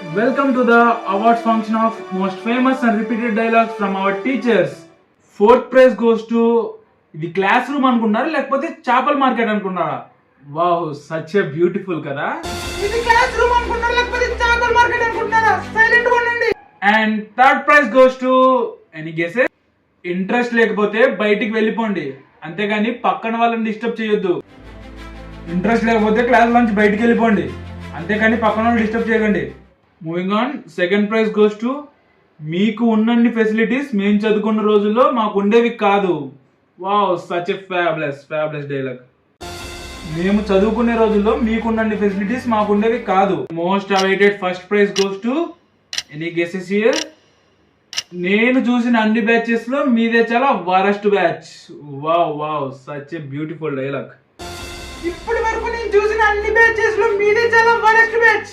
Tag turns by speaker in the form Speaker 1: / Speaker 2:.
Speaker 1: Welcome to the awards function of most famous and repeated dialogues from our teachers. Fourth prize goes to ఇది class room అనుకున్నారా లేకపోతే చేపల market అనుకున్నారా? Wow, such a beautiful కదా.
Speaker 2: ఇది class room అనుకున్నారా లేకపోతే చేపల మార్కెట్ అనుకుంటున్నారా? సైలెంట్ గా ఉండండి.
Speaker 1: And third prize goes to any guesses? Interest లేకపోతే బయటికి వెళ్ళిపోండి, అంతేగాని పక్కన వాళ్ళని డిస్టర్బ్ చేయొద్దు. ఇంట్రెస్ట్ లేకపోతే క్లాస్ నుంచి బయటికి వెళ్ళిపోండి, అంతేకాని పక్కన వాళ్ళు డిస్టర్బ్ చేయకండి. Moving on, second prize goes to మీకు ఉన్నన్ని ఫెసిలిటీస్ మేము చదువుకున్న రోజుల్లో మాకు ఉండేవి కాదు. Wow, such a fabulous dialogue. మేము చదువుకునే రోజుల్లో మీకున్నన్ని ఫెసిలిటీస్ మాకు ఉండేవి కాదు. Most awaited first prize goes to any guesses here? నేను చూసిన అన్ని బ్యాచెస్ లో మీదే చాలా worst batch. Wow, such a beautiful dialogue.
Speaker 2: ఇప్పటి వరకు నేను చూసిన అన్ని బ్యాచెస్ లో మీదే చాలా వరస్ట్ బ్యాచ్.